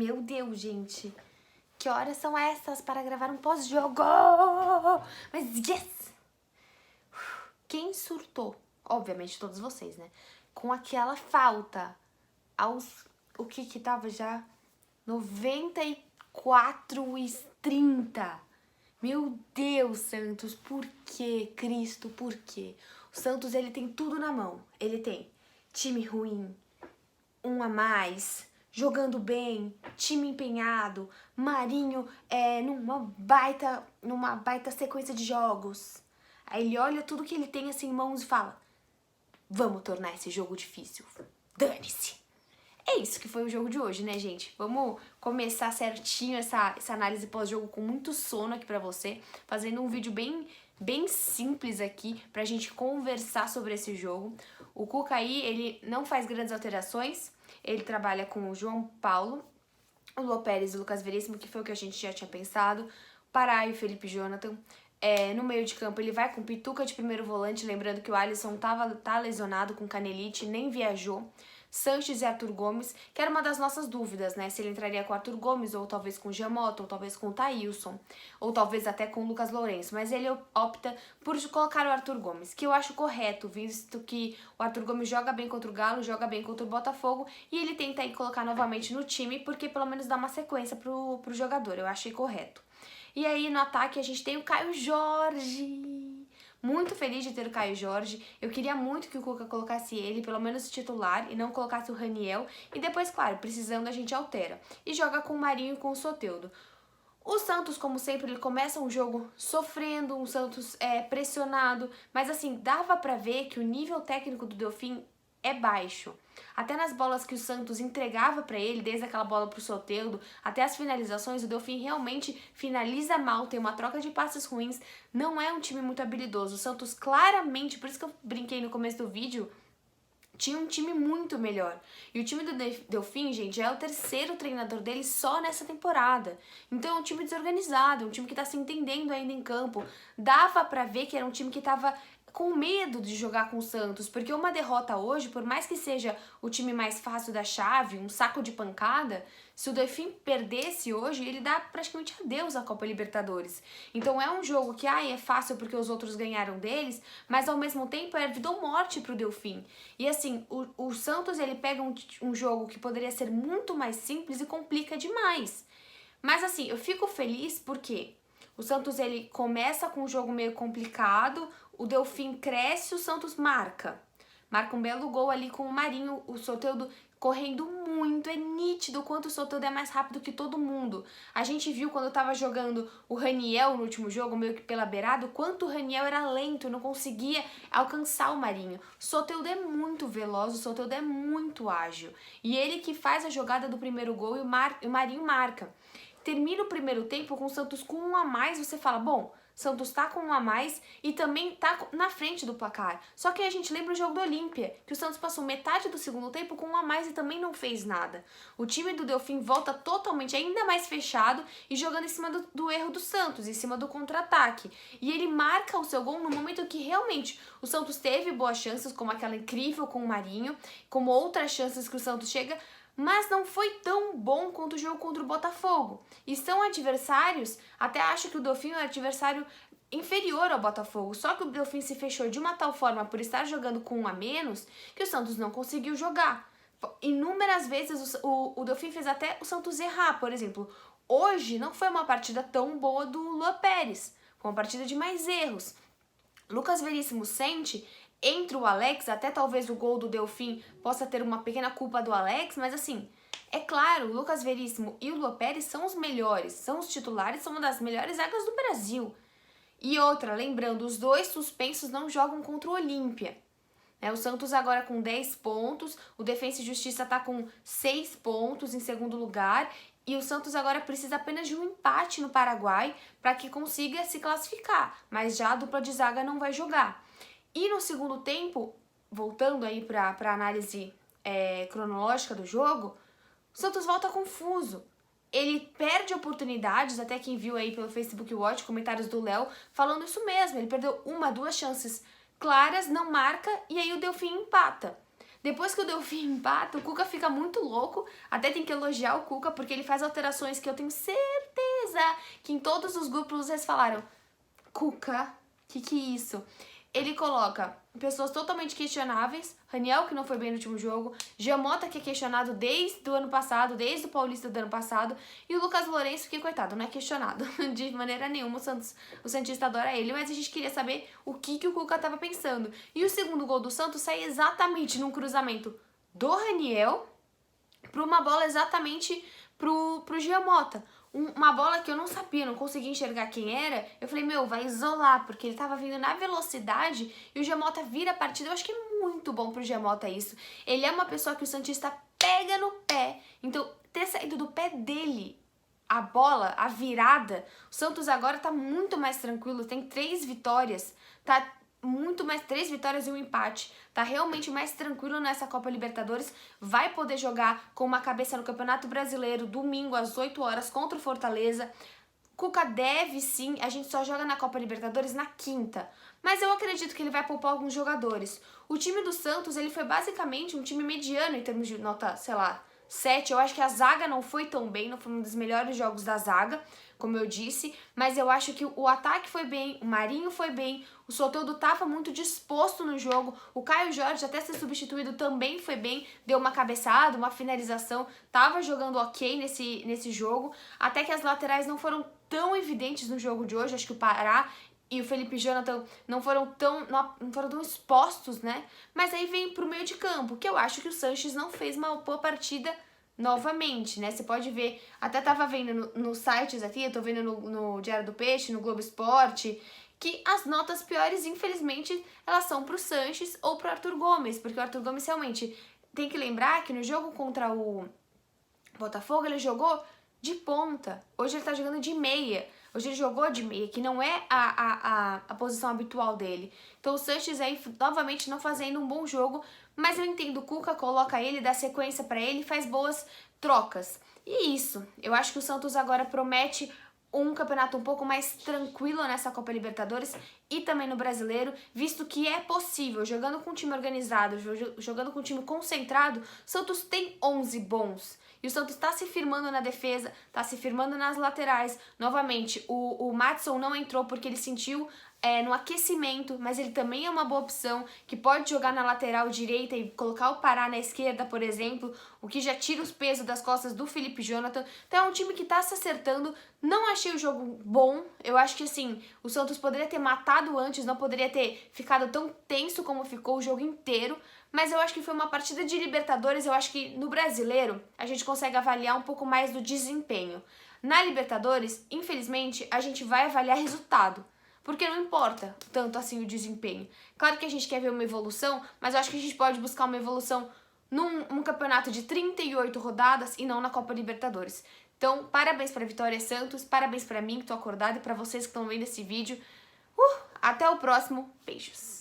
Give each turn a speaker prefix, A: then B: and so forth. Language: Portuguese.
A: Meu Deus, gente. Que horas são essas para gravar um pós-jogo? Mas yes! Quem surtou? Obviamente todos vocês, né? Com aquela falta aos... O que tava já? 94:30. Meu Deus, Santos, por quê? Cristo, por quê? O Santos, ele tem tudo na mão. Ele tem time ruim, um a mais, jogando bem, time empenhado, Marinho numa baita sequência de jogos. Aí ele olha tudo que ele tem assim em mãos e fala: vamos tornar esse jogo difícil. Dane-se. É isso que foi o jogo de hoje, né, gente? Vamos começar certinho essa análise pós-jogo com muito sono aqui pra você, fazendo um vídeo bem simples aqui pra gente conversar sobre esse jogo. O Cuca aí, ele não faz grandes alterações, ele trabalha com o João Paulo, o Lô Pérez e o Lucas Veríssimo, que foi o que a gente já tinha pensado, Pará e o Felipe Jonathan. No meio de campo ele vai com Pituca de primeiro volante, lembrando que o Alisson tá lesionado com canelite, nem viajou. Sanches e Arthur Gomes, que era uma das nossas dúvidas, né? Se ele entraria com o Arthur Gomes, ou talvez com o Giamotto, ou talvez com o Thailson, ou talvez até com o Lucas Lourenço. Mas ele opta por colocar o Arthur Gomes, que eu acho correto, visto que o Arthur Gomes joga bem contra o Galo, joga bem contra o Botafogo, e ele tenta aí colocar novamente no time, porque pelo menos dá uma sequência pro jogador. Eu achei correto. E aí no ataque a gente tem o Caio Jorge. Muito feliz de ter o Caio Jorge. Eu queria muito que o Cuca colocasse ele, pelo menos titular, e não colocasse o Raniel. E depois, claro, precisando a gente altera. E joga com o Marinho e com o Soteldo. O Santos, como sempre, ele começa um jogo sofrendo, um Santos pressionado. Mas assim, dava pra ver que o nível técnico do Delfim é baixo. Até nas bolas que o Santos entregava pra ele, desde aquela bola pro Soteldo, até as finalizações, o Delfim realmente finaliza mal, tem uma troca de passes ruins, não é um time muito habilidoso. O Santos claramente, por isso que eu brinquei no começo do vídeo, tinha um time muito melhor. E o time do Delfim, gente, é o terceiro treinador dele só nessa temporada. Então é um time desorganizado, um time que tá se entendendo ainda em campo. Dava pra ver que era um time que tava com medo de jogar com o Santos, porque uma derrota hoje, por mais que seja o time mais fácil da chave, um saco de pancada, se o Delfim perdesse hoje, ele dá praticamente adeus à Copa Libertadores. Então é um jogo que é fácil porque os outros ganharam deles, mas ao mesmo tempo é vida ou morte pro Delfim. E assim, o Santos, ele pega um jogo que poderia ser muito mais simples e complica demais. Mas assim, eu fico feliz porque o Santos, ele começa com um jogo meio complicado, o Delfim cresce, o Santos marca um belo gol ali com o Marinho, o Soteldo correndo muito, é nítido o quanto o Soteldo é mais rápido que todo mundo. A gente viu quando eu tava jogando o Raniel no último jogo, meio que pela beirada, o quanto o Raniel era lento, não conseguia alcançar o Marinho. O Soteldo é muito veloz, o Soteldo é muito ágil. E ele que faz a jogada do primeiro gol e o Marinho marca. Termina o primeiro tempo com o Santos com um a mais, você fala, bom, Santos tá com um a mais e também tá na frente do placar. Só que aí a gente lembra o jogo do Olímpia, que o Santos passou metade do segundo tempo com um a mais e também não fez nada. O time do Delfim volta totalmente ainda mais fechado e jogando em cima do erro do Santos, em cima do contra-ataque. E ele marca o seu gol no momento que realmente o Santos teve boas chances, como aquela incrível com o Marinho, como outras chances que o Santos chega, mas não foi tão bom quanto o jogo contra o Botafogo. E são adversários, até acho que o Delfim é um adversário inferior ao Botafogo, só que o Delfim se fechou de uma tal forma por estar jogando com um a menos, que o Santos não conseguiu jogar. Inúmeras vezes o Delfim fez até o Santos errar, por exemplo. Hoje não foi uma partida tão boa do Lô Pérez, foi uma partida de mais erros. Lucas Veríssimo sente, entre o Alex, até talvez o gol do Delfim possa ter uma pequena culpa do Alex, mas assim, é claro, o Lucas Veríssimo e o Lô Pérez são os melhores, são os titulares, são uma das melhores zagas do Brasil. E outra, lembrando, os dois suspensos não jogam contra o Olímpia. O Santos agora com 10 pontos, o Defensa e Justiça está com 6 pontos em segundo lugar, e o Santos agora precisa apenas de um empate no Paraguai para que consiga se classificar, mas já a dupla de zaga não vai jogar. E no segundo tempo, voltando aí para a análise cronológica do jogo, o Santos volta confuso. Ele perde oportunidades, até quem viu aí pelo Facebook Watch, comentários do Léo, falando isso mesmo. Ele perdeu 1, 2 chances claras, não marca, e aí o Delfim empata. Depois que o Delfim empata, o Cuca fica muito louco. Até tem que elogiar o Cuca, porque ele faz alterações que eu tenho certeza que em todos os grupos vocês falaram: Cuca, que é isso? Ele coloca pessoas totalmente questionáveis, Raniel, que não foi bem no último jogo, Giamota, que é questionado desde o ano passado, desde o Paulista do ano passado, e o Lucas Lourenço, que, coitado, não é questionado de maneira nenhuma. O Santista adora ele, mas a gente queria saber o que o Cuca tava pensando. E o segundo gol do Santos sai exatamente num cruzamento do Raniel para uma bola exatamente pro Giamota. Uma bola que eu não sabia, não conseguia enxergar quem era. Eu falei, meu, vai isolar, porque ele tava vindo na velocidade e o Giamota vira a partida. Eu acho que é muito bom pro Giamota isso. Ele é uma pessoa que o Santista pega no pé. Então, ter saído do pé dele a bola, a virada, o Santos agora tá muito mais tranquilo, tem 3 vitórias, tá muito mais, 3 vitórias e um empate, tá realmente mais tranquilo nessa Copa Libertadores, vai poder jogar com uma cabeça no Campeonato Brasileiro, domingo às 8 horas contra o Fortaleza. Cuca deve sim, a gente só joga na Copa Libertadores na quinta, mas eu acredito que ele vai poupar alguns jogadores. O time do Santos, ele foi basicamente um time mediano em termos de nota, sei lá, 7, eu acho que a zaga não foi tão bem, não foi um dos melhores jogos da zaga, como eu disse, mas eu acho que o ataque foi bem, o Marinho foi bem, o Soteldo tava muito disposto no jogo, o Caio Jorge, até ser substituído, também foi bem, deu uma cabeçada, uma finalização, tava jogando ok nesse jogo, até que as laterais não foram tão evidentes no jogo de hoje, acho que o Pará e o Felipe Jonathan não foram tão expostos, né? Mas aí vem pro meio de campo, que eu acho que o Sanches não fez uma boa partida novamente, né? Você pode ver, até tava vendo nos sites aqui, eu tô vendo no Diário do Peixe, no Globo Esporte, que as notas piores, infelizmente, elas são pro Sanches ou pro Arthur Gomes, porque o Arthur Gomes realmente tem que lembrar que no jogo contra o Botafogo ele jogou de ponta, hoje ele tá jogando de meia. Hoje ele jogou de meia, que não é a posição habitual dele. Então o Sanches aí, novamente, não fazendo um bom jogo, mas eu entendo, o Cuca coloca ele, dá sequência pra ele, faz boas trocas. E isso, eu acho que o Santos agora promete um campeonato um pouco mais tranquilo nessa Copa Libertadores e também no Brasileiro, visto que é possível, jogando com um time organizado, jogando com um time concentrado, o Santos tem 11 bons. E o Santos está se firmando na defesa, está se firmando nas laterais. Novamente, o Maddson não entrou porque ele sentiu no aquecimento, mas ele também é uma boa opção, que pode jogar na lateral direita e colocar o Pará na esquerda, por exemplo, o que já tira os pesos das costas do Felipe Jonathan. Então é um time que tá se acertando. Não achei o jogo bom, eu acho que assim, o Santos poderia ter matado antes, não poderia ter ficado tão tenso como ficou o jogo inteiro, mas eu acho que foi uma partida de Libertadores. Eu acho que no Brasileiro a gente consegue avaliar um pouco mais do desempenho. Na Libertadores, infelizmente, a gente vai avaliar resultado, porque não importa tanto assim o desempenho. Claro que a gente quer ver uma evolução, mas eu acho que a gente pode buscar uma evolução num campeonato de 38 rodadas e não na Copa Libertadores. Então, parabéns para a Vitória Santos, parabéns para mim que tô acordada e para vocês que estão vendo esse vídeo. Até o próximo, beijos!